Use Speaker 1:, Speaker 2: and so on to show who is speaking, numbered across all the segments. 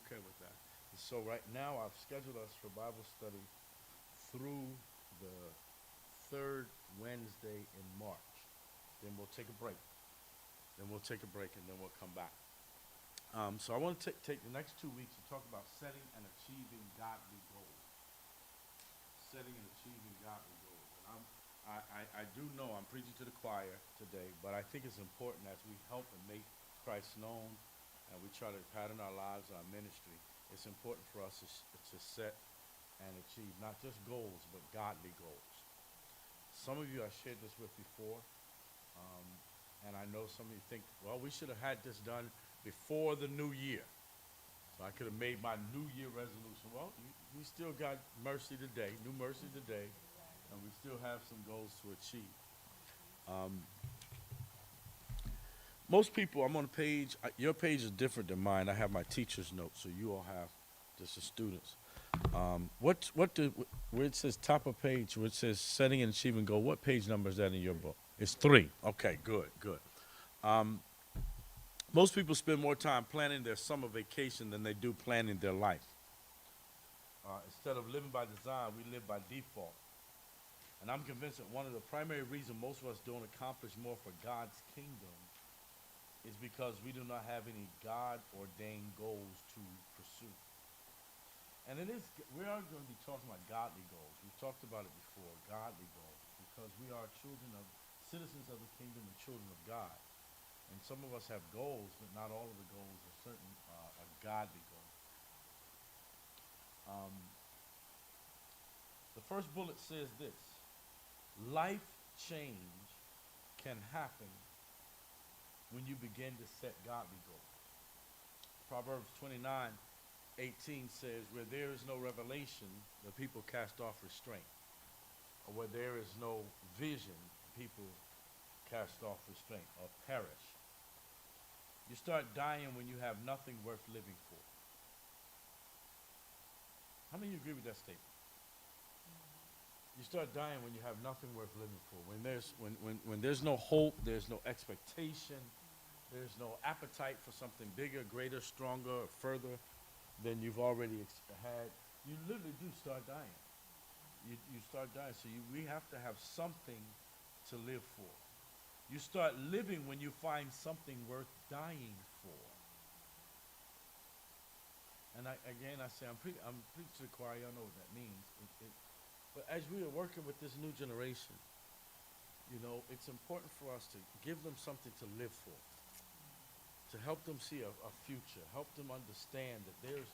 Speaker 1: okay with that. So right now I've scheduled us for Bible study through the third Wednesday in March. Then we'll take a break. Then we'll take a break and then we'll come back. So I want to take the next 2 weeks to talk about setting and achieving godly goals. Setting and achieving godly goals. And I do know I'm preaching to the choir today, but I think it's important as we help and make Christ known and we try to pattern our lives and our ministry, it's important for us to set and achieve not just goals, but godly goals. Some of you I shared this with before, um, and I know some of you think, well, we should have had this done before the new year. So I could have made my New Year resolution. Well, we still got mercy today, new mercy today, and we still have some goals to achieve. Um, Most people, I'm on a page. Your page is different than mine. I have my teacher's notes, so you all have just the students. Where it says top of page, where it says setting and achieving goal? What page number is that in your book? It's 3. Okay, good, good. Um, Most people spend more time planning their summer vacation than they do planning their life. Instead of living by design, we live by default. And I'm convinced that one of the primary reasons most of us don't accomplish more for God's kingdom is because we do not have any God-ordained goals to pursue. And we are going to be talking about godly goals. We've talked about it before, godly goals, because we are citizens of the kingdom and children of God. And some of us have goals, but not all of the goals are godly goals. Um, the first bullet says this: life change can happen when you begin to set godly goals. Proverbs 29:18 says, where there is no revelation, the people cast off restraint. Or where there is no vision, people cast off restraint or perish. You start dying when you have nothing worth living for. How many of you agree with that statement? You start dying when you have nothing worth living for. When there's no hope, there's no expectation, there's no appetite for something bigger, greater, stronger, or further than you've already had. You literally do start dying. You start dying. So we have to have something to live for. You start living when you find something worth dying for. And I say, I'm preaching to the choir. Y'all know what that means. But as we are working with this new generation, it's important for us to give them something to live for, to help them see a future, help them understand that there's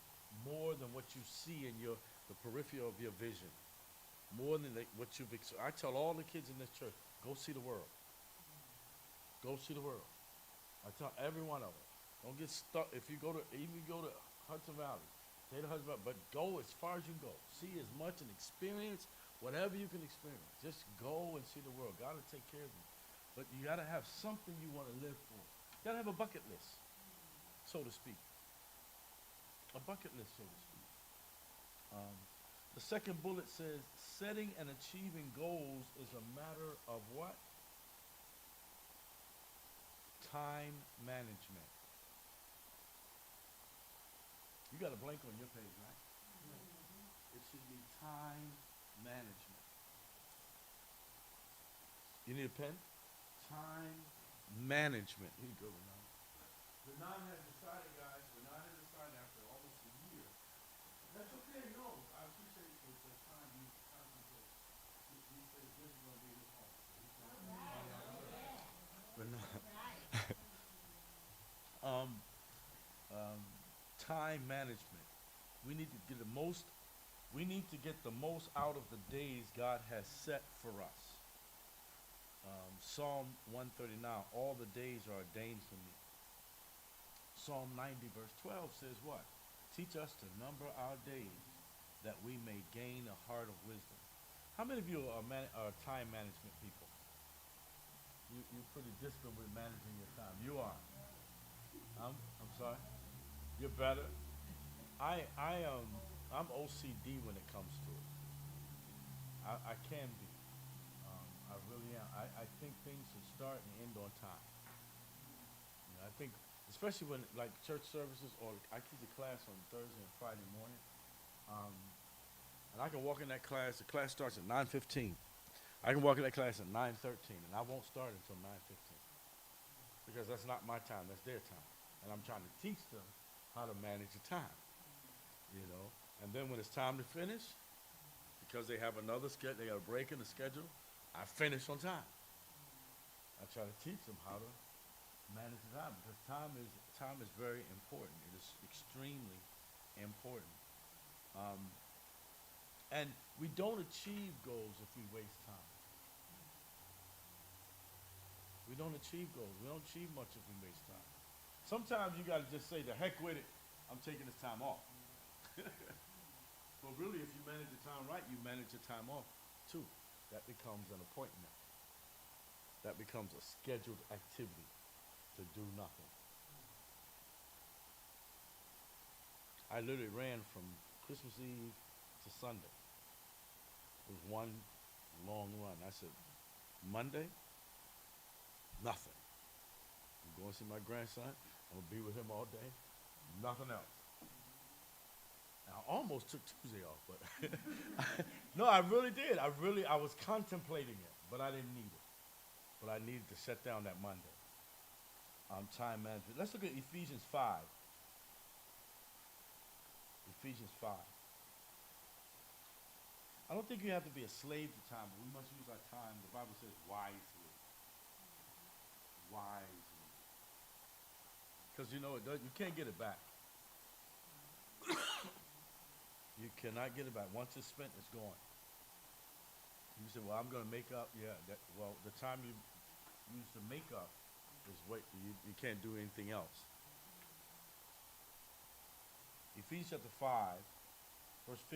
Speaker 1: more than what you see in the periphery of your vision, more than what you've experienced. I tell all the kids in this church, go see the world. Go see the world. I tell every one of them, don't get stuck. If you go to Hudson Valley, stay to Hudson Valley, but go as far as you can go. See as much and experience whatever you can experience. Just go and see the world. God will take care of you. But you got to have something you want to live for. You got to have a bucket list, so to speak. A bucket list, so to speak. The second bullet says, setting and achieving goals is a matter of what? Time management. You got a blank on your page, right? It should be time management. You need a pen? Time management. Here you go, Renan. Renan has decided, guys. Renan has decided after almost a year. That's okay. No, I appreciate the time you contemplate. He says this is going to be his home. Renan. Um, Time management. We need to get the most. We need to get the most out of the days God has set for us. Psalm 139. All the days are ordained for me. Psalm 90 verse 12 says what? Teach us to number our days that we may gain a heart of wisdom. How many of you are time management people? You're pretty disciplined with managing your time. You are. I'm sorry. You're better. I'm OCD when it comes to it. I can be. I really am. I think things should start and end on time. I think especially when like church services or I teach a class on Thursday and Friday morning, um, and I can walk in that class. The class starts at 9:15. I can walk in that class at 9:13, and I won't start until 9:15 because that's not my time. That's their time, and I'm trying to teach them how to manage the time. You know, and then when it's time to finish, because they have another schedule, they got a break in the schedule. I finish on time. I try to teach them how to manage the time because time is very important. It is extremely important. Um, and we don't achieve goals if we waste time. We don't achieve goals. We don't achieve much if we waste time. Sometimes you got to just say, "The heck with it. I'm taking this time off." But really, if you manage your time right, you manage your time off too. That becomes an appointment. That becomes a scheduled activity to do nothing. I literally ran from Christmas Eve to Sunday. It was one long run. I said, Monday, nothing. I'm going to see my grandson. I'm going to be with him all day. Nothing else. I almost took Tuesday off, but no, I really did. I was contemplating it, but I didn't need it. But I needed to set down that Monday. Time management. Let's look at Ephesians 5. Ephesians 5. I don't think you have to be a slave to time, but we must use our time. The Bible says wisely. Wisely. Because you know you can't get it back. You cannot get it back. Once it's spent, it's gone. You say, well, I'm going to make up. Yeah, the time you use to make up is you can't do anything else. Ephesians chapter 5, verse 15.